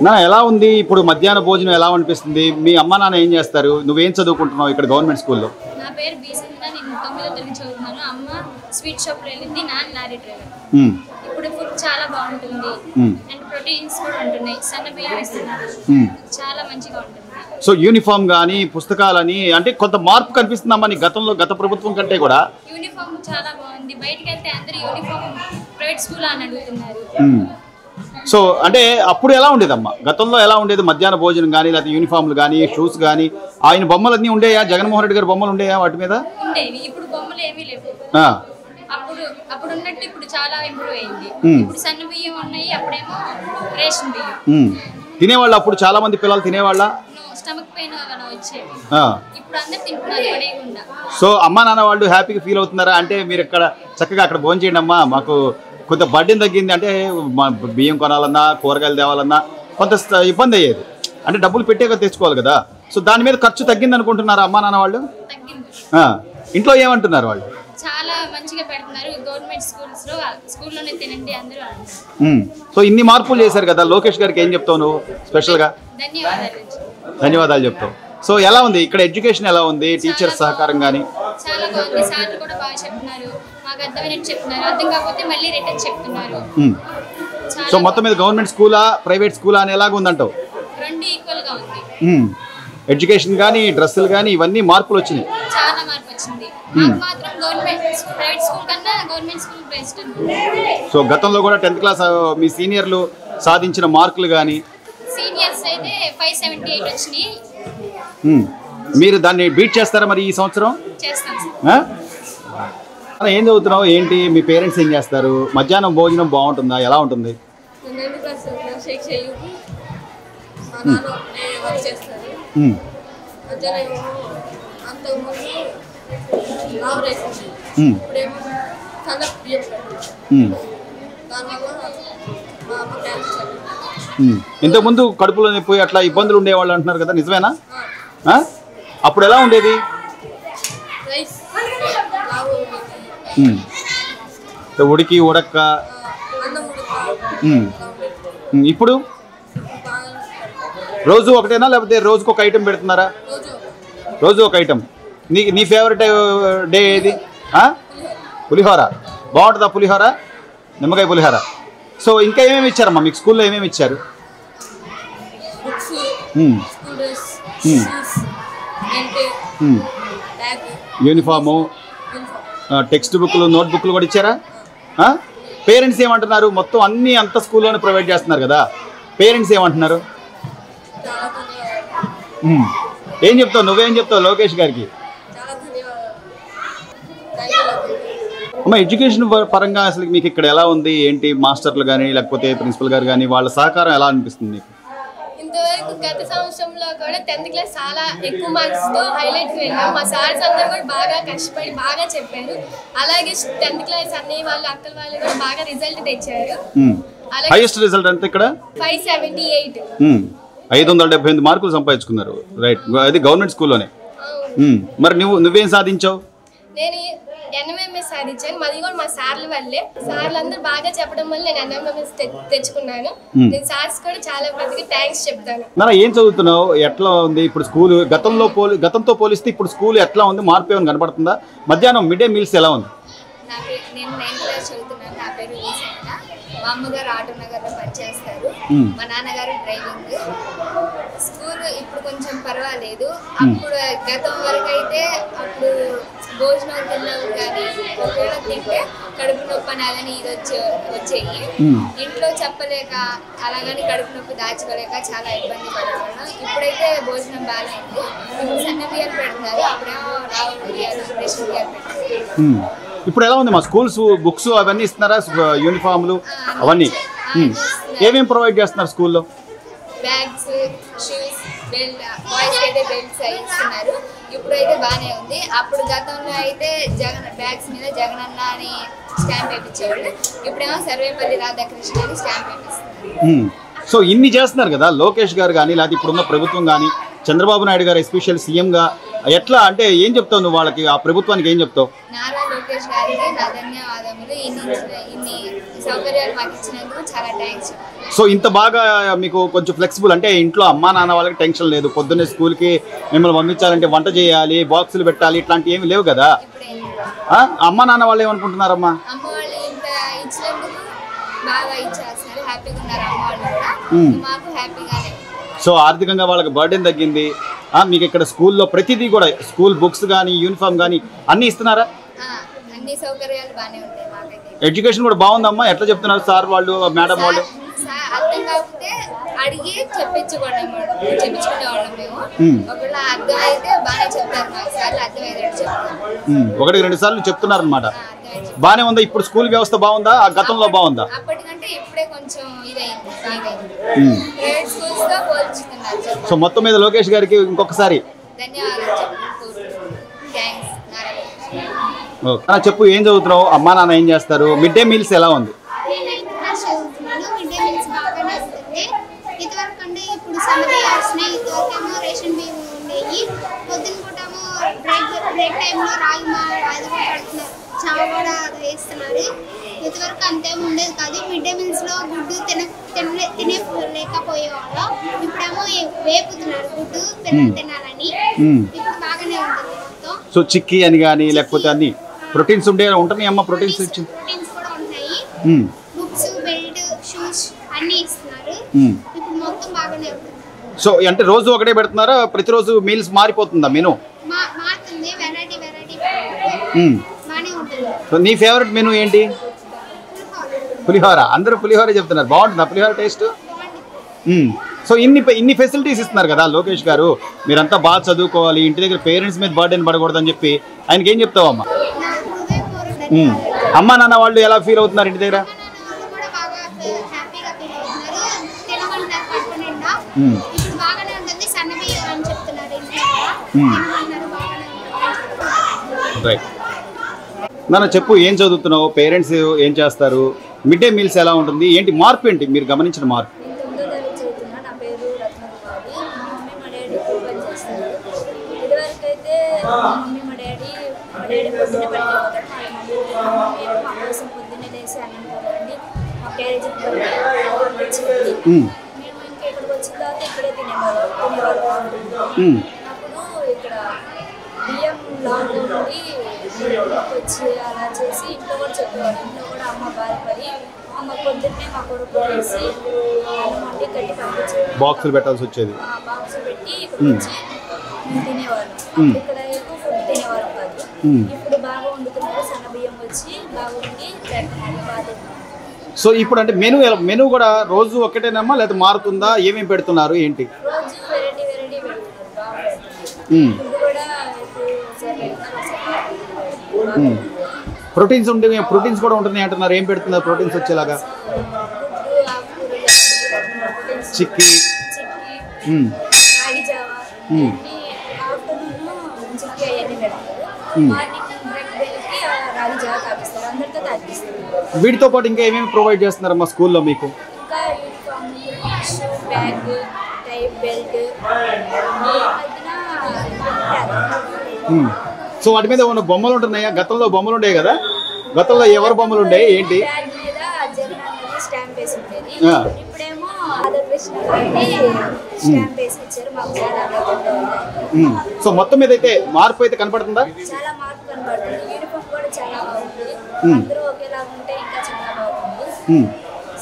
నా ఎలా ఉంది ఇప్పుడు మధ్యాహ్న భోజనం ఎలా అనిపిస్తుంది? మీ అమ్మ నాన్న ఏం చేస్తారు? నువ్వేం చదువుకుంటున్నావు ఇక్కడ గవర్నమెంట్ స్కూల్లో? నా పేరు బీసంత, నేను 9వ తరగతి చదువుతున్నాను. అమ్మ స్వీట్ షాప్ వెళ్ళింది, నాన్న లారీ డ్రైవర్. ఇప్పుడు ఫుడ్ చాలా బాగుంటుంది అండ్ ప్రోటీన్స్ కూడా ఉంటున్నాయి. సన్న బియ్యం ఇస్తున్నారు, చాలా మంచిగా ఉంటుంది. సో యూనిఫామ్ కానీ పుస్తకాలని అంటే కొంత మార్పు కనిపిస్తుందమ్మా నీ గత ప్రభుత్వం కంటే కూడా? యూనిఫామ్ చాలా బాగుంది. బయటకు వెళ్తే అందరూ యూనిఫామ్ ప్రైవేట్ స్కూల్ అని అడుగుతున్నారు. సో అంటే అప్పుడు ఎలా ఉండేదమ్మా? గతంలో ఎలా ఉండేది? మధ్యాహ్న భోజనం కానీ లేకపోతే యూనిఫామ్లు కానీ షూస్ కానీ ఆయన బొమ్మలు అన్నీ ఉండేయా? జగన్మోహన్ రెడ్డి గారి బొమ్మలు ఉండేయా వాటి మీద? ఉండేవి. ఇప్పుడు బొమ్మలు ఏమీ లేవు. అప్పుడు ఉన్నట్టు ఇప్పుడు చాలా ఇంప్రూవ్ అయింది. ఇప్పుడు సన్న బియ్యం ఉన్నాయి, అప్పుడేమో రేషన్ బియ్యం. తినేవాళ్ళు అప్పుడు చాలా మంది పిల్లలు తినేవాళ్ళ? స్టమక్ పెయిన్ వచ్చేవి. ఇప్పుడు అందరు తింటున్నారు. సో అమ్మా నాన్న వాళ్ళు హ్యాపీగా ఫీల్ అవుతున్నారా? అంటే మీరు ఇక్కడ చక్కగా అక్కడ భోజనం చేయండి అమ్మా, మాకు కొంత బడ్డెన్ తగ్గింది అంటే బియ్యం కొనాలన్నా కూరగాయలు తేవాలన్నా కొంత ఇబ్బంది అయ్యేది, అంటే డబ్బులు పెట్టేగా తెచ్చుకోవాలి కదా. సో దాని మీద ఖర్చు తగ్గింది అనుకుంటున్నారా అమ్మా నాన్న వాళ్ళు? ఇంట్లో ఏమంటున్నారు వాళ్ళు? చాలా మంచిగా పెడుతున్నారు. గవర్నమెంట్ స్కూల్లోనే తినండి అందరూ. సో ఇన్ని మార్పులు చేశారు కదా, లోకేష్ గారికి ఏం చెప్తావు నువ్వు స్పెషల్గా? ధన్యవాదాలు చెప్తావు. సో ఎలా ఉంది ఇక్కడ ఎడ్యుకేషన్? ఎలా ఉంది టీచర్స్ సహకారం కానీ? చాలా బాగుంది. సార్లు కూడా బాగా చెప్తున్నారు, మాకు అర్థమైనట్టు చెప్తున్నారు. అర్థం కాకపోతే మళ్ళీ రిటర్న్ చెప్తున్నారు. సో మొత్తం మీద గవర్నమెంట్ స్కూలా ప్రైవేట్ స్కూలా అని ఎలాగ ఉందంటావు? రెండు ఈక్వల్ గా ఉంది. ఎడ్యుకేషన్ కానీ డ్రెస్సులు కానీ ఇవన్నీ మార్పులు వచ్చినాయి, చాలా మార్పు వచ్చింది. మాకు మాత్రం ప్రైవేట్ స్కూల్ కన్నా గవర్నమెంట్ స్కూల్ బెస్ట్. సో గతంలో కూడా 10th క్లాస్ మీ సీనియర్లు సాధించిన మార్కులు కానీ? సీనియర్స్ అయితే 578 వచ్చినాయి. మీరు దాన్ని బీట్ చేస్తారా మరి ఈ సంవత్సరం? చేస్తాం. ఏం చదువుతున్నావు ఏంటి? మీ పేరెంట్స్ ఏం చేస్తారు? మధ్యాహ్నం భోజనం బాగుంటుందా? ఎలా ఉంటుంది? ఇంతకుముందు కడుపులో నొప్పి అట్లా ఇబ్బందులు ఉండేవాళ్ళు అంటున్నారు కదా, నిజమేనా? అప్పుడు ఎలా ఉండేది? ఉడికి ఉడక్క. ఇప్పుడు రోజు ఒకటేనా లేకపోతే రోజుకు ఒక ఐటెం పెడుతున్నారా? రోజు ఒక ఐటెం. నీ ఫేవరెట్ డే ఏది? పులిహోర బాగుంటుందా? పులిహోర, నిమ్మకాయ పులిహోర. సో ఇంకా ఏమేమి ఇచ్చారమ్మా మీకు స్కూల్లో? ఏమేమి ఇచ్చారు? యూనిఫాము, టెక్స్ట్ బుక్లు, నోట్ బుక్లు కూడా ఇచ్చారా? పేరెంట్స్ ఏమంటున్నారు? మొత్తం అన్నీ అంత స్కూల్లోనే ప్రొవైడ్ చేస్తున్నారు కదా, పేరెంట్స్ ఏమంటున్నారు? ఏం చెప్తావు? నువ్వేం చెప్తావు లోకేష్ గారికి? అమ్మ ఎడ్యుకేషన్ పరంగా అసలు మీకు ఇక్కడ ఎలా ఉంది ఏంటి? మాస్టర్లు కానీ లేకపోతే ప్రిన్సిపల్ గారు కానీ వాళ్ళ సహకారం ఎలా అనిపిస్తుంది మీకు? ఇంతవరకు గత సంవత్సరంలో కూడా 10th క్లాస్ చాలా ఎక్కువ మార్క్స్ తో హైలైట్ వెళ్ళాం. మా సార్స్ అందరూ కూడా బాగా కష్టపడి బాగా చెప్పారు. అలాగే 10th క్లాస్ అన్నయ్య వాళ్ళు అక్కల వాళ్ళు కూడా బాగా రిజల్ట్ తెచ్చారు. హైయెస్ట్ రిజల్ట్ అంతా ఇక్కడ 578. 578 మార్కులు సంపాదించుకున్నారు. రైట్, అది గవర్నమెంట్ స్కూల్లోనే. మరి నువ్వేం సాధించావు? నేను NMMS సాధించాను. మాది కూడా మా సార్ల వల్లే. సార్లు అందరూ బాగా చెప్పడం వల్ల నేను NMMS తెచ్చుకున్నాను. నేను సార్స్ కూడా చాలా మందికి థ్యాంక్స్ చెప్తాను. ఏం చదువుతున్నావు? ఎట్లా ఉంది ఇప్పుడు స్కూల్? గతంతో పోలిస్తే ఇప్పుడు స్కూల్ ఎట్లా ఉంది? మార్పు ఏమైనా కనపడుతుందా? మధ్యాహ్నం మిడ్ డే మీల్స్ ఎలా ఉంది? నేను 9th క్లాస్ చదువుతున్నాను. నా పేరు ఈసన్న. మా అమ్మగారు ఆటో నగర్లో పనిచేస్తారు, మా నాన్నగారు డ్రైవింగ్. స్కూల్ ఇప్పుడు కొంచెం పర్వాలేదు. అప్పుడు గతం వరకు అయితే అప్పుడు భోజనం తిన్నాము కానీ ఒకవేళ తింటే కడుపు నొప్పి అలాగని ఇది వచ్చేయి. ఇంట్లో చెప్పలేక అలాగని కడుపు నొప్పి దాచుకోలేక చాలా ఇబ్బంది పడేవాళ్ళం. ఇప్పుడైతే భోజనం బాగాలేదు. ఇప్పుడు సన్న బియ్యాలు పెడుతున్నారు, అప్పుడేమో రావు బియ్యాలు, రేషన్ బియ్యాలు పెడుతున్నారు. ఇప్పుడు ఎలా ఉంది మా స్కూల్స్? బుక్స్ అవన్నీ ఇస్తున్నారా? యూనిఫామ్లు అవన్నీ ఏమేమి ప్రొవైడ్ చేస్తున్నారు స్కూల్లో? బ్యాగ్స్, షూస్, బెల్ట్, బాయ్స్ అయితే బెల్ట్స్ ఇస్తున్నారు. ఇప్పుడైతే బాగానే ఉంది. అప్పుడు గతంలో అయితే బ్యాగ్స్ మీద జగనన్న అని స్టాంప్ వేయించేవాళ్ళు. ఇప్పుడేమో సర్వేపల్లి రాధాకృష్ణ అని స్టాంప్ వేపిస్తున్నారు. సో ఇన్ని చేస్తున్నారు కదా లోకేష్ గారు కానీ లేకపోతే ఇప్పుడున్న ప్రభుత్వం కానీ, చంద్రబాబు నాయుడు గారు ఎస్పెషల్ సీఎంగా ఎట్లా అంటే ఏం చెప్తావు నువ్వు వాళ్ళకి? ఆ ప్రభుత్వానికి ఏం చెప్తావు? నారా లోకేష్ గారికి నా ధన్యవాదములు. ఇన్ని సౌకర్యాలు మాకు ఇచ్చినందుకు చాలా థ్యాంక్స్. సో ఇంత బాగా మీకు కొంచెం ఫ్లెక్సిబుల్ అంటే ఇంట్లో అమ్మా నాన్న వాళ్ళకి టెన్షన్ లేదు, పొద్దున్నే స్కూల్కి మిమ్మల్ని పంపించాలంటే వంట చేయాలి, బాక్సులు పెట్టాలి, ఇట్లాంటివి ఏమి లేవు కదా. అమ్మా నాన్న వాళ్ళు ఏమనుకుంటున్నారమ్మా? అమ్మ వాళ్ళు ఇంత ఇచ్చినందుకు బాగా ఇచ్చేస్తున్నారు, హ్యాపీగా ఉన్నారు అమ్మ వాళ్ళు కూడా, మాకు హ్యాపీగానే. సో ఆర్థికంగా వాళ్ళకి బర్డెన్ తగ్గింది. మీకు ఇక్కడ స్కూల్లో ప్రతిదీ కూడా స్కూల్ బుక్స్ కానీ యూనిఫామ్ కానీ అన్నీ ఇస్తున్నారా? అన్ని సౌకర్యాలు బాగానే ఉంటాయి మాకైతే. ఎడ్యుకేషన్ కూడా బాగుందమ్మా? ఎట్లా చెప్తున్నారు సార్ వాళ్ళు మేడం వాళ్ళు? అర్థం కాకపోతే అడిగి చెప్పించుకునే వాళ్ళం మేము. ఒకవేళ అర్థం అయితే బాగానే చెప్తారు, మాకు సార్లు అర్థమయ్యేటట్టు చెప్తారు. 1-2 సార్లు చెప్తున్నారు అనమాట. బానే ఉందా ఇప్పుడు స్కూల్ వ్యవస్థ? బాగుందా గతంలో బాగుందా? అప్పటికంటే ఇప్పుడే కొంచెం ఇదైంది, ప్రైవేట్ స్కూల్స్ తో పోల్చుతున్నారు. సో మొత్తం మీద లోకేష్ గారికి ఇంకొకసారి ధన్యవాదాలు. చెప్పు, ఏం చదువుతున్నావు? అమ్మా నాన్న ఏం చేస్తారు? మిడ్ డే మీల్స్ ఎలా ఉంది? ఇదివరకు అంటే ఇప్పుడు సన్నబియ్యం వస్తున్నాయి, ఇదివరకేమో రేషన్ బియ్యం ఉండేవి. పొద్దున్న పూటేమో బ్రేక్ టైంలో రాగి అది కూడా పెడుతున్నారు, చావ కూడా వేస్తున్నారు. ఇదివరకు అంతేమో ఉండేది కాదు. మిడ్ డే మీల్స్లో గుడ్డు తినలేకపోయేవాళ్ళు, ఇప్పుడేమో వేపుతున్నారు గుడ్డు తినాలని. ఇప్పుడు బాగానే ఉంటుంది మొత్తం. సో చిక్కీ అని కానీ లేకపోతే అన్ని ప్రోటీన్స్ ఉంటాయి అమ్మ? ప్రోటీన్స్ కూడా ఉంటాయి. బుక్స్, బెల్ట్, షూస్ అన్ని ఇస్తున్నారు. ఇప్పుడు మొత్తం బాగానే ఉంటుంది. సో అంటే రోజు ఒకటే పెడుతున్నారా? ప్రతిరోజు మీల్స్ మారిపోతుందా మెనూ? మారుతుంది, వెరైటీ బాగానే ఉంటుంది. సో నీ ఫేవరెట్ మెనూ ఏంటి? పులిహోర. అందరూ పులిహోర చెప్తున్నారు. బాగుంటుందా పులిహోర టేస్ట్? సో ఇన్ని ఫెసిలిటీస్ ఇస్తున్నారు కదా లోకేష్ గారు, మీరంతా బాగా చదువుకోవాలి, ఇంటి దగ్గర పేరెంట్స్ మీద బర్డెన్ పడకూడదని చెప్పి ఆయనకి ఏం చెప్తావమ్మా? అమ్మా నాన్న వాళ్ళు ఎలా ఫీల్ అవుతున్నారు ఇంటి దగ్గర? నాన్న చెప్పు, ఏం చదువుతున్నావు? పేరెంట్స్ ఏం చేస్తారు? మిడ్ డే మీల్స్ ఎలా ఉంటుంది? ఏంటి మార్పు, ఏంటి మీరు గమనించిన మార్పు? నా పేరు రత్నకుమారి. మా మమ్మీ మా డాడీ పని చేస్తారు. ఇదివరకైతే మా మమ్మీ మా డాడీ పొద్దున్నే పనికి పోతారు. మా మమ్మీ మా కోసం పొద్దున్నే లేసి అన్నం కదండి మా క్యారేజీ పంపించేది. మేము ఇంకా ఇక్కడికి వచ్చిన తర్వాత ఇక్కడే తినేవాళ్ళం. అప్పుడు ఇక్కడ బియ్యం లాంగ్ ఉండి వచ్చి అలా చేసి ఇంట్లో కూడా చెప్పేవాళ్ళు. ఇంట్లో కూడా అమ్మ బాధపడి అమ్మ పొద్దున్నే మా కొడుకు వేసి అన్నం వండి కట్టి పంపించేది. బాక్సులు పెట్టాల్సి వచ్చేది. బాక్స్ పెట్టి ఇక్కడ వచ్చి మేము తినేవాళ్ళం. ఇక్కడ ఎక్కువ ఫుడ్ తినేవాళ్ళం కాదు. ఇప్పుడు బాగా వండుతున్నారు, సన్న బియ్యం వచ్చి బాగా వండి పెడుతున్నారు, బాగా. సో ఇప్పుడు అంటే మెనూ కూడా రోజు ఒకటేనమ్మా లేదా మారుతుందా? ఏమేమి పెడుతున్నారు ఏంటి? రోజు వెరైటీ పెడుతున్నారు, బాగా పెడుతున్నారు. ఫుడ్ కూడా ప్రోటీన్స్ కూడా ఉంటున్నాయి అంటున్నారు. ఏం పెడుతున్నారు ప్రోటీన్స్ వచ్చేలాగా? చిక్కీ, రాగి జావా, ఆఫ్టర్నూన్ చిక్కీ అవన్నీ పెడతారు. మార్నింగ్ బ్రేక్కి రాగి జావా తాగిస్తారు, అందరితో తాగిస్తారు. వీటితో పాటు ఇంకా ఏమేమి ప్రొవైడ్ చేస్తున్నారమ్మా స్కూల్లో మీకు? ఇంకా యూనిఫామ్, షూ, బ్యాగ్, టై, బెల్ట్. సో వాటి మీద ఉన్న బొమ్మలు ఉంటున్నాయా? గతంలో బొమ్మలు ఉండేవి కదా, గతంలో ఎవరు బొమ్మలు ఉండే ఏంటి? స్టాంప్ వేసి ఉండేది. ఇప్పుడేమో ఆంధ్రప్రదేశ్ స్టాంప్ వేసి ఇచ్చారు. మాకు చాలా సో మొత్తం మీద అయితే మార్పు అయితే కనపడుతుందా? చాలా మార్పు కనపడుతుంది. యూనిఫామ్ కూడా చాలా బాగుంది, అందరూ ఒకేలా ఉంటే ఇంకా చాలా బాగుంది.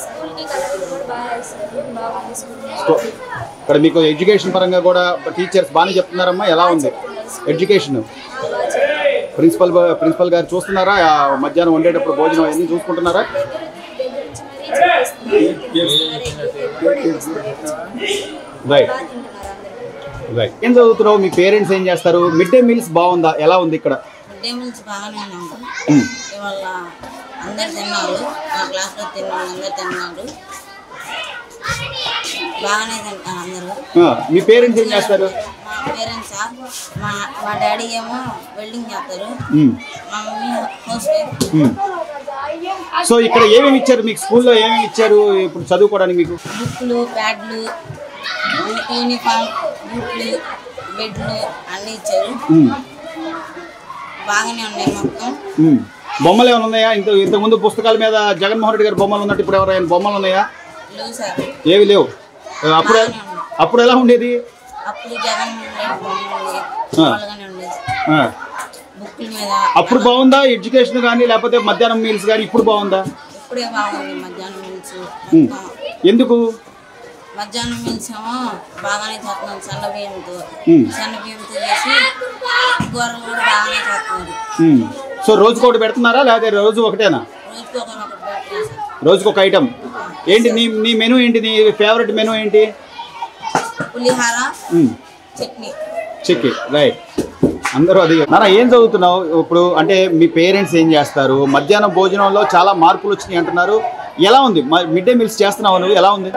స్కూల్కి కలర్ కూడా బాగా ఇస్తారు, బాగుంది స్కూల్. ఇక్కడ మీకు ఎడ్యుకేషన్ పరంగా కూడా టీచర్స్ బాగానే చెప్తున్నారమ్మా? ఎలా ఉంది ఎడ్యుకేషన్? ప్రిన్సిపల్ గారు చూస్తున్నారా? మధ్యాహ్నం వండేటప్పుడు భోజనం అన్ని చూసుకుంటున్నారా? రైట్. ఏం చదువుతున్నావు? మీ పేరెంట్స్ ఏం చేస్తారు? మిడ్ డే మీల్స్ బాగుందా? ఎలా ఉంది ఇక్కడ? మిడ్ డే మీల్స్ బాగానే ఉంటాయి. ఇవాళ అందరు తిన్నారు, మా క్లాస్లో తిన్న వాళ్ళందరూ తిన్నారు, బాగానే తింటారు అందరూ. మీ పేరెంట్స్ ఏం చేస్తారు? మా పేరెంట్సా, మా డాడీ ఏమో వెల్డింగ్ చేస్తారు, మా మమ్మీ హౌస్ వైఫ్. సో ఇక్కడ ఏమేమి ఇచ్చారు మీకు? స్కూల్లో ఏమేమి ఇచ్చారు ఇప్పుడు చదువుకోవడానికి మీకు? బుక్లు, ప్యాడ్లు, యూనిఫామ్, బుక్లు, బెడ్లు అన్నీ ఇచ్చారు, బాగానే ఉన్నాయి మొత్తం. బొమ్మలు ఏమైనా ఉన్నాయా? ఇంతకుముందు పుస్తకాల మీద జగన్మోహన్ రెడ్డి గారి బొమ్మలు ఉన్నట్టు ఇప్పుడు ఎవరైనా బొమ్మలు ఉన్నాయా? ఏవి లేవు. అప్పుడు ఎలా ఉండేది? అప్పుడు బాగుందా ఎడ్యుకేషన్ కానీ లేకపోతే మధ్యాహ్నం మీల్స్ కానీ? ఇప్పుడు బాగుందా? ఎందుకు? మధ్యాహ్నం మీల్స్ ఏమో బాగానే చేస్తున్నాం, సన్న బియ్యంతో చేసి కూరలు కూడా బాగానే చేస్తున్నారు. సో రోజుకోటి పెడుతున్నారా లేకపోతే రోజు ఒకటేనా? రోజుకొక ఐటమ్. ఏంటి నీ మెనూ ఏంటి? నీ ఫేవరెట్ మెనూ ఏంటి? పులిహార, చట్నీ. రైట్. అందరూ అది. నాన్న ఏం చదువుతున్నావు ఇప్పుడు? అంటే మీ పేరెంట్స్ ఏం చేస్తారు? మధ్యాహ్నం భోజనంలో చాలా మార్పులు వచ్చినాయి అంటున్నారు. ఎలా ఉంది? మిడ్ డే మీల్స్ చేస్తున్నావు నువ్వు, ఎలా ఉంది?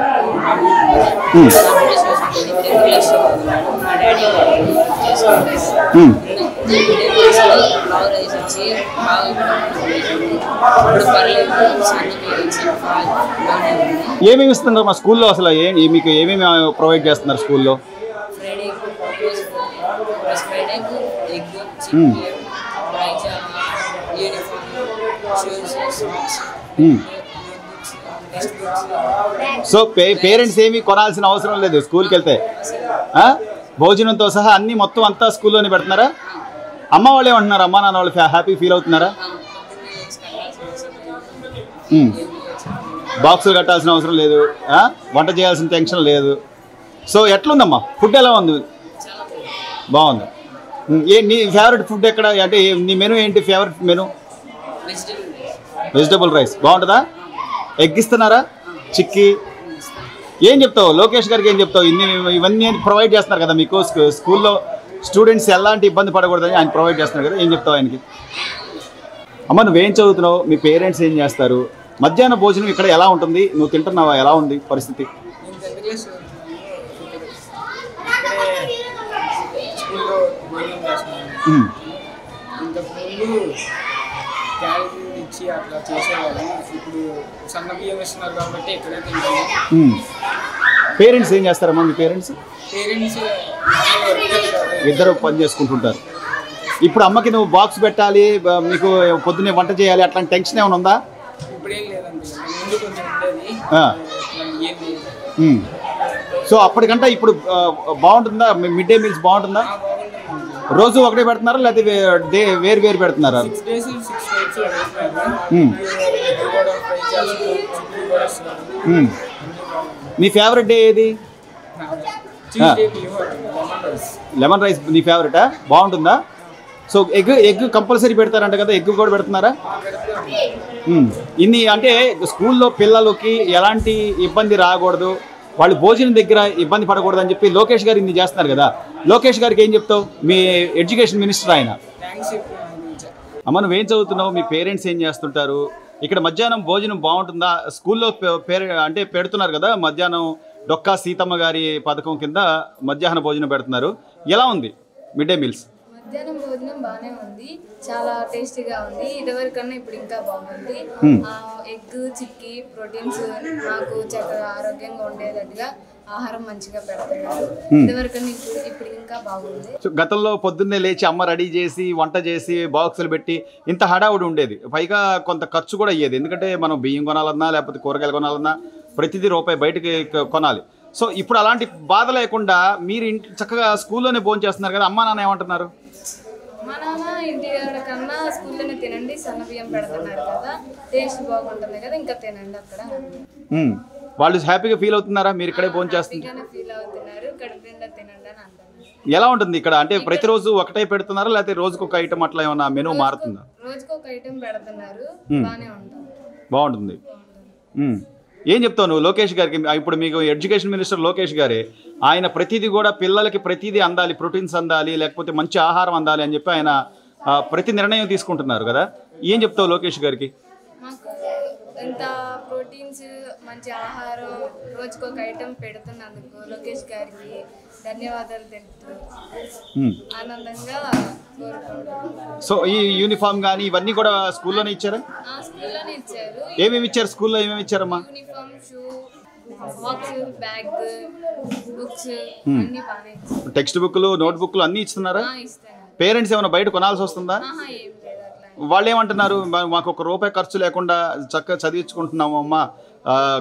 ఏమేమి ఇస్తున్నారు మా స్కూల్లో? అసలు మీకు ఏమేమి ప్రొవైడ్ చేస్తున్నారు స్కూల్లో? సో పేరెంట్స్ ఏమీ కొనాల్సిన అవసరం లేదు స్కూల్కి వెళ్తే. భోజనంతో సహా అన్ని మొత్తం అంతా స్కూల్లోనే పెడుతున్నారా? అమ్మ వాళ్ళు ఏమంటున్నారు? అమ్మ నాన్న వాళ్ళు హ్యాపీ ఫీల్ అవుతున్నారా? బాక్సులు కట్టాల్సిన అవసరం లేదు, వంట చేయాల్సిన టెన్షన్ లేదు. సో ఎట్లుందమ్మా ఫుడ్? ఎలా ఉంది? బాగుంది. నీ ఫేవరెట్ ఫుడ్ ఎక్కడ? అంటే నీ మెనూ ఏంటి? Favourite menu vegetable rice. బాగుంటుందా? ఎగ్ ఇస్తున్నారా? చిక్కీ. ఏం చెప్తావు లోకేష్ గారికి? ఏం చెప్తావు? ఇవన్నీ ప్రొవైడ్ చేస్తున్నారు కదా మీకు స్కూల్లో. స్టూడెంట్స్ ఎలాంటి ఇబ్బంది పడకూడదని ఆయన ప్రొవైడ్ చేస్తున్నారు కదా, ఏం చెప్తావు ఆయనకి? అమ్మ నువ్వేం చదువుతున్నావు? మీ పేరెంట్స్ ఏం చేస్తారు? మధ్యాహ్న భోజనం ఇక్కడ ఎలా ఉంటుంది? నువ్వు తింటున్నావా? ఎలా ఉంది పరిస్థితి? పేరెంట్స్ ఏం చేస్తారమ్మా? మీ పేరెంట్స్ ఇద్దరు పని చేసుకుంటుంటారు. ఇప్పుడు అమ్మకి నువ్వు బాక్స్ పెట్టాలి, మీకు పొద్దున్నే వంట చేయాలి, అట్లాంటి టెన్షన్ ఏమైనా ఉందా? సో అప్పటికంటే ఇప్పుడు బాగుంటుందా? మిడ్ డే మీల్స్ బాగుంటుందా? రోజు ఒకటే పెడుతున్నారా లేకపోతే వేరు వేరు పెడుతున్నారా? నీ ఫేవరెట్ డే ఏది? లెమన్ రైస్ నీ ఫేవరెటా? బాగుంటుందా? సో ఎగ్ కంపల్సరీ పెడతారంట కదా, ఎగ్ కూడా పెడుతున్నారా? ఇన్ని అంటే స్కూల్లో పిల్లలకి ఎలాంటి ఇబ్బంది రాకూడదు, వాళ్ళు భోజనం దగ్గర ఇబ్బంది పడకూడదు అని చెప్పి లోకేష్ గారు ఇన్ని చేస్తున్నారు కదా. లోకేష్ గారికి ఏం చెప్తావు? మీ ఎడ్యుకేషన్ మినిస్టర్ ఆయన. అమ్మ నువ్వేం చదువుతున్నావు? మీ పేరెంట్స్ ఏం చేస్తుంటారు? ఇక్కడ మధ్యాహ్నం భోజనం బాగుంటుందా? స్కూల్లో అంటే పెడుతున్నారు కదా మధ్యాహ్నం, డొక్కా సీతమ్మ గారి పథకం కింద మధ్యాహ్న భోజనం పెడుతున్నారు. ఎలా ఉంది మిడ్ డే మీల్స్? మధ్యాహ్నం భోజనం బాగానే ఉంది, చాలా టేస్టీగా ఉంది. ఇదివరకన్నా ఇప్పుడు ఇంకా బాగుంది. ఎగ్, చిక్కీ, ప్రోటీన్స్ నాకు చక్కగా ఆరోగ్యంగా ఉండేటట్టుగా ఆహారం మంచిగా పెడతారు. ఇదివరకన్నా ఇప్పుడు ఇంకా బాగుంది. గతంలో పొద్దున్నే లేచి అమ్మ రెడీ చేసి వంట చేసి బాక్సులు పెట్టి ఇంత హడావుడి ఉండేది, పైగా కొంత ఖర్చు కూడా అయ్యేది. ఎందుకంటే మనం బియ్యం కొనాలన్నా లేకపోతే కూరగాయలు కొనాలన్నా ప్రతిదీ రూపాయి బయటకి కొనాలి. సో ఇప్పుడు అలాంటి బాధ లేకుండా మీరు చక్కగా స్కూల్లోనే భోజనం చేస్తున్నారు కదా. అమ్మా నాన్న ఏమంటున్నారు? మా నాన్న ఇంటి కన్నా స్కూల్లోనే తినండి, సన్న బియ్యం పెడుతున్నారు కదా, టేస్ట్ బాగుంటుంది కదా, ఇంకా తినండి అక్కడ. వాళ్ళు హ్యాపీగా ఫీల్ అవుతున్నారా మీరు ఇక్కడే భోజనం చేస్తున్నారు? ఫీల్ అవుతున్నారు, కడుపు నిండా తినండి అని అంటున్నారు. ఎలా ఉంటుంది ఇక్కడ? అంటే ప్రతిరోజు ఒకటే పెడుతున్నారా లేకపోతే రోజుకు ఒక ఐటమ్ అట్లా ఏమన్నా మెనూ మారుతుందా? రోజుకు ఒక ఐటమ్ పెడుతున్నారు, బాగానే ఉంటుంది. బాగుంటుంది. ఏం చెప్తావు నువ్వు లోకేష్ గారికి? ఇప్పుడు మీకు ఎడ్యుకేషన్ మినిస్టర్ లోకేష్ గారే, ఆయన ప్రతిదీ కూడా పిల్లలకి ప్రతిదీ అందాలి, ప్రోటీన్స్ అందాలి, లేకపోతే మంచి ఆహారం అందాలి అని చెప్పి ఆయన ప్రతి నిర్ణయం తీసుకుంటున్నారు కదా. ఏం చెప్తావు లోకేష్ గారికి? మాకు ఇంత ప్రోటీన్స్ మంచి ఆహారం రోజుకొక ఐటమ్ పెడుతున్నందుకు లోకేష్ గారికి ధన్యవాదాలు తెలుపుతూ ఆనందంగా కోరుకుంటున్నాను. సో ఈ యూనిఫామ్ కానీ ఇవన్నీ కూడా స్కూల్లోనే ఇచ్చారా? స్కూల్లోనే ఇచ్చారు. ఏమేమి ఇచ్చారు స్కూల్లో? ఏమేమి ఇచ్చారమ్మా? Uniform, shoe, box, bag, books అన్ని బాగానే ఇచ్చారు. టెక్స్ట్ బుక్లు, నోట్ బుక్లు అన్నీ ఇస్తున్నారా? ఇస్తాను. పేరెంట్స్ ఏమైనా బయట కొనాల్సి వస్తుందా? ఏం లేదు అట్లా. వాళ్ళు ఏమంటున్నారు, మాకు ₹1 ఖర్చు లేకుండా చక్కగా చదివించుకుంటున్నాము అమ్మా,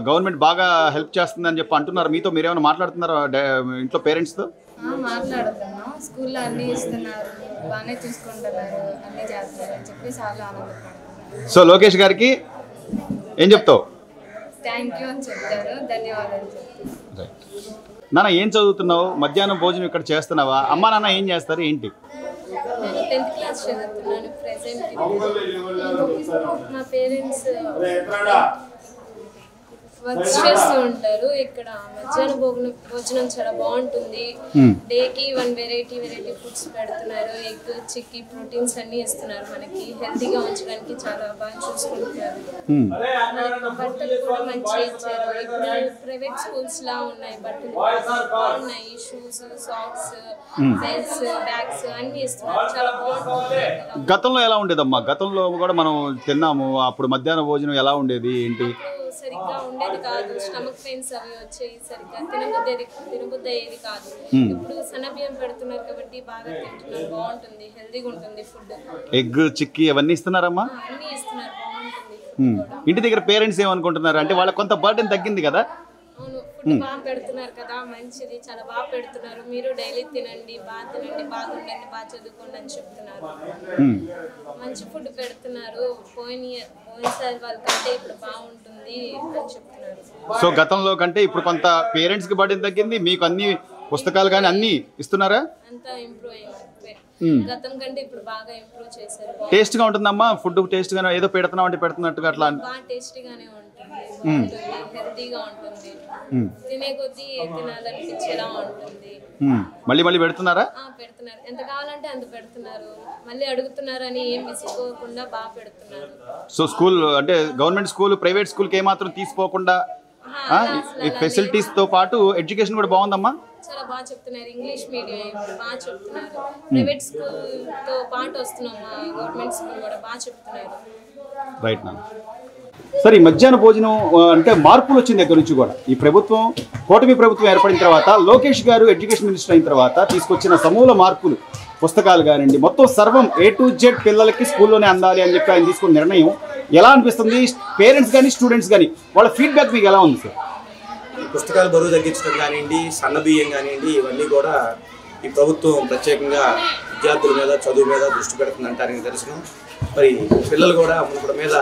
గవర్నమెంట్ బాగా హెల్ప్ చేస్తుందని చెప్పి అంటున్నారు. మీతో మీరేమైనా మాట్లాడుతున్నారా ఇంట్లో పేరెంట్స్తో? మాట్లాడుతున్నాం. స్కూల్లో అన్నీ ఇస్తున్నారు, బాగానే చూసుకుంటున్నారు, అన్నీ చేస్తున్నారు అని చెప్పి చాలా ఆనందపడుతున్నారు. సో లోకేష్ గారికి ఏం చెప్తావు? థ్యాంక్ యూ అని చెప్తారు, ధన్యవాదాలు చెప్తారు. నాన్న ఏం చదువుతున్నావు? మధ్యాహ్నం భోజనం ఇక్కడ చేస్తున్నావా? అమ్మా నాన్న ఏం చేస్తారు ఏంటి? నేను 10th క్లాస్ చదువుతున్నాను ప్రెసెంట్. మా పేరెంట్స్ వర్క్ చేస్తూ ఉంటారు. ఇక్కడ మధ్యాహ్నం భోజనం చాలా బాగుంటుంది. డేకి 1 వెరైటీ ఫుడ్స్ పెడుతున్నారు. ఎగ్, చిక్కీ, ప్రోటీన్స్ అన్ని ఇస్తున్నారు. మనకి హెల్తీగా ఉంచడానికి చాలా బాగా చూసుకుంటున్నారు. బట్టలు కూడా మంచిగా ఇచ్చారు. ఇప్పుడు ప్రైవేట్ స్కూల్స్ లా ఉన్నాయి, బట్టలు బాగున్నాయి. షూస్, సాక్స్, బెల్ట్స్, బ్యాగ్స్ అన్ని ఇస్తున్నారు. చాలా బాగుంటుంది. గతంలో ఎలా ఉండేదమ్మా? గతంలో కూడా మనం తిన్నాము, అప్పుడు మధ్యాహ్నం భోజనం ఎలా ఉండేది ఏంటి? సరిగ్గా ఉండేది కాదు. స్టమక్ పెయిన్స్ అవి వచ్చాయి. సరిగ్గా తినబుద్ధి అయ్యేది కాదు. ఇప్పుడు సన్నబియ్యం పెడుతున్నారు కాబట్టి బాగా తింటున్నారు. బాగుంటుంది, హెల్తీగా ఉంటుంది ఫుడ్. ఎగ్, చిక్కీ అవన్నీ ఇస్తున్నారమ్మా? అన్ని ఇస్తున్నారు, బాగుంటుంది. ఇంటి దగ్గర పేరెంట్స్ ఏమనుకుంటున్నారు అంటే వాళ్ళకి కొంత బర్డెన్ తగ్గింది కదా? అవును, ఫుడ్ బాగా పెడుతున్నారు కదా, మంచిది, చాలా బాగా పెడుతున్నారు. మీరు డైలీ తినండి, బాగుండండి, బాగా చదువుకోండి అని చెప్తున్నారు. మంచి ఫుడ్ పెడుతున్నారు. పోయినసారి వాళ్ళకంటే ఇప్పుడు బాగుంటుంది అని చెప్తున్నారు. సో గతంలో కంటే ఇప్పుడు కొంత పేరెంట్స్ కి బర్డెన్ తగ్గింది, మీకు అన్ని పుస్తకాలు కానీ అన్ని ఇస్తున్నారా? అంతా ఇంప్రూవ్ అయింది. గతం కంటే ఇప్పుడు బాగా ఇంప్రూవ్ చేశారు. టేస్ట్ గా ఉంటుందమ్మా ఫుడ్? టేస్ట్ గానే ఏదో పెడుతున్నాం అంటే పెడుతున్నట్టుగా అట్లా బాగా టేస్టీగానే ఉంటుంది, హెల్తీగా ఉంటుంది. తినే కొద్దీ తినాలనిపించేలా ఉంటుంది. మళ్ళీ పెడుతున్నారా? పెడుతున్నారు. ఎంత కావాలంటే అంత పెడుతున్నారు. మళ్ళీ అడుగుతున్నారు అని ఏం విసుకోకుండా బాగా పెడుతున్నారు. సో స్కూల్ అంటే గవర్నమెంట్ స్కూల్ ప్రైవేట్ స్కూల్కి ఏమాత్రం తీసుకోకుండా ఈ ఫెసిలిటీస్ తో పాటు ఎడ్యుకేషన్ కూడా బాగుందమ్మా? చాలా బాగా చెప్తున్నారు. ఇంగ్లీష్ మీడియం ఇప్పుడు బాగా చెప్తున్నారు. ప్రైవేట్ స్కూల్ తో పాటు వస్తున్నాం, గవర్నమెంట్ స్కూల్ కూడా బాగా చెప్తున్నారు. రైట్ నా సార్, ఈ మధ్యాహ్న భోజనం అంటే మార్పులు వచ్చిన దగ్గర నుంచి కూడా ఈ ప్రభుత్వం, కూటమి ప్రభుత్వం ఏర్పడిన తర్వాత లోకేష్ గారు ఎడ్యుకేషన్ మినిస్టర్ అయిన తర్వాత తీసుకొచ్చిన సమూల మార్పులు, పుస్తకాలు కానివ్వండి, మొత్తం సర్వం A to Z పిల్లలకి స్కూల్లోనే అందాలి అని చెప్పి ఆయన తీసుకున్న నిర్ణయం ఎలా అనిపిస్తుంది? పేరెంట్స్ కానీ స్టూడెంట్స్ కానీ వాళ్ళ ఫీడ్బ్యాక్ మీకు ఎలా ఉంది సార్? పుస్తకాలు బరువు తగ్గించడం కానివ్వండి, సన్న బియ్యం కానివ్వండి, ఇవన్నీ కూడా ఈ ప్రభుత్వం ప్రత్యేకంగా విద్యార్థుల మీద, చదువు మీద దృష్టి పెడుతుంది అంటానికి దర్శనం. మరి పిల్లలు కూడా మునుపటి మీద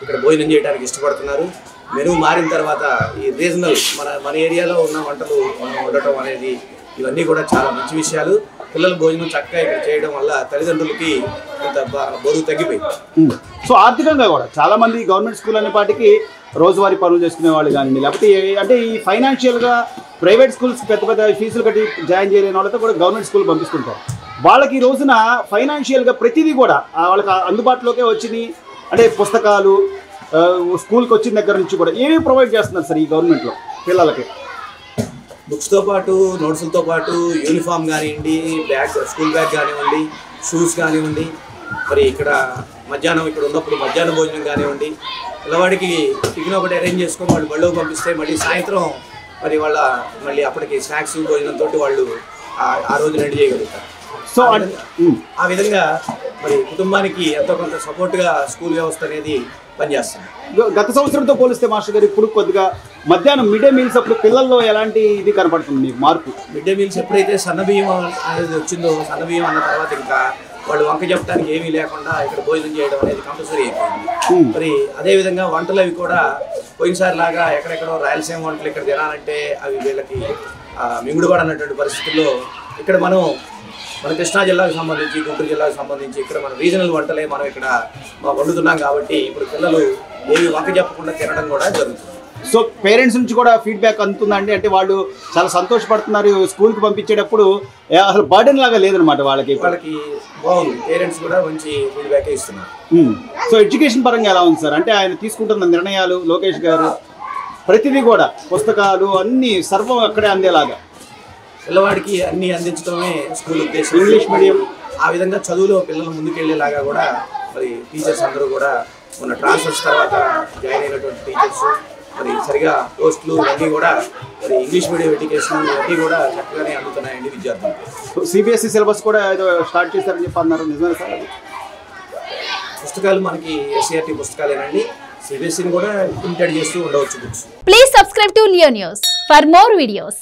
ఇక్కడ భోజనం చేయడానికి ఇష్టపడుతున్నారు. మెనూ మారిన తర్వాత ఈ రీజనల్ మన ఏరియాలో ఉన్న వంటలు మనం వండటం అనేది ఇవన్నీ కూడా చాలా మంచి విషయాలు. పిల్లల భోజనం చక్కగా ఇక్కడ చేయడం వల్ల తల్లిదండ్రులకి కొంత బరువు తగ్గిపోయింది. సో ఆర్థికంగా కూడా చాలా మంది గవర్నమెంట్ స్కూల్ అనే పాటికి రోజువారీ పనులు చేసుకునే వాళ్ళు కానివ్వండి, లేకపోతే అంటే ఈ ఫైనాన్షియల్గా ప్రైవేట్ స్కూల్స్ పెద్ద ఫీజులు కట్టి జాయిన్ చేయలేని వాళ్ళతో కూడా గవర్నమెంట్ స్కూల్ పంపిస్తుంటారు. వాళ్ళకి ఈ రోజున ఫైనాన్షియల్గా ప్రతిదీ కూడా వాళ్ళకి అందుబాటులోకే వచ్చినాయి. అంటే పుస్తకాలు స్కూల్కి వచ్చిన దగ్గర నుంచి కూడా ఏమేమి ప్రొవైడ్ చేస్తున్నారు సార్ ఈ గవర్నమెంట్లో పిల్లలకి? బుక్స్తో పాటు, నోట్స్లతో పాటు యూనిఫామ్ కానివ్వండి, బ్యాగ్, స్కూల్ బ్యాగ్ కానివ్వండి, షూస్ కానివ్వండి, మరి ఇక్కడ మధ్యాహ్నం ఇక్కడ ఉన్నప్పుడు మధ్యాహ్న భోజనం కానివ్వండి, పిల్లవాడికి టిఫిన్ ఒకటి అరేంజ్ చేసుకొని వాళ్ళు బళ్ళో పంపిస్తే మళ్ళీ సాయంత్రం మరి మళ్ళీ అప్పటికి స్నాక్స్ భోజనంతో వాళ్ళు ఆ రోజు రెడీ చేయగలుగుతారు. సో ఆ విధంగా మరి కుటుంబానికి ఎంతో కొంత సపోర్ట్గా స్కూల్ వ్యవస్థ అనేది పనిచేస్తుంది. గత సంవత్సరంతో పోలిస్తే మాస్టర్ గారు ఇప్పుడు కొద్దిగా మధ్యాహ్నం మిడ్ డే మీల్స్ అప్పుడు పిల్లల్లో ఎలాంటి ఇది కనపడుతుంది మీకు మార్పు? మిడ్ డే మీల్స్ ఎప్పుడైతే సన్నబియ్యం అనేది వచ్చిందో, సన్నబియ్యం అన్న తర్వాత ఇంకా వాళ్ళు వంక చెప్పడానికి ఏమీ లేకుండా ఇక్కడ భోజనం చేయడం అనేది కంపల్సరీ అయిపోయింది. మరి అదేవిధంగా వంటలు అవి కూడా పోయినసారి లాగా ఎక్కడెక్కడో రాయలసీమ వంటలు ఇక్కడ తినాలంటే అవి వీళ్ళకి మింగుడుపడనటువంటి పరిస్థితుల్లో ఇక్కడ మన కృష్ణా జిల్లాకు సంబంధించి, గుంటూరు జిల్లాకు సంబంధించి ఇక్కడ మన రీజనల్ వంటలే మనం ఇక్కడ వండుతున్నాం కాబట్టి ఇప్పుడు పిల్లలు ఏవి వంక చెప్పకుండా తినడం కూడా జరుగుతుంది. సో పేరెంట్స్ నుంచి కూడా ఫీడ్బ్యాక్ అందుతుందండి, అంటే వాళ్ళు చాలా సంతోషపడుతున్నారు స్కూల్కి పంపించేటప్పుడు, అసలు బర్డెన్ లాగా లేదనమాట వాళ్ళకి బాగుంది. పేరెంట్స్ కూడా మంచి ఫీడ్బ్యాక్ ఇస్తున్నారు. సో ఎడ్యుకేషన్ పరంగా ఎలా ఉంది సార్? అంటే ఆయన తీసుకుంటున్న నిర్ణయాలు, లోకేష్ గారు ప్రతిదీ కూడా పుస్తకాలు అన్నీ సర్వం అక్కడే అందేలాగా పిల్లవాడికి అన్ని అందించడమే స్కూల్ ఉద్దేశం. ఇంగ్లీష్ మీడియం ఆ విధంగా చదువులో పిల్లలు ముందుకెళ్లేలాగా కూడా మరి టీచర్స్ అందరూ కూడా ఉన్న ట్రాన్స్ఫర్స్ తర్వాత జాయిన్ అయినటువంటి టీచర్స్ మరి సరిగా పోస్టులు అన్నీ కూడా మరి ఇంగ్లీష్ మీడియం ఎడ్యుకేషన్ అన్నీ కూడా చక్కగానే అందుతున్నాయండి విద్యార్థులకు. CBSE సిలబస్ కూడా ఏదో స్టార్ట్ చేశారని చెప్పి అన్నారు, నిజమే సార్? పుస్తకాలు మనకి ఎస్సీఆర్టీ పుస్తకాలేనండి. సిబిఎస్ఈని కూడా ఇమిటేట్ చేస్తూ ఉండవచ్చు books. Please subscribe to Leo news for more videos.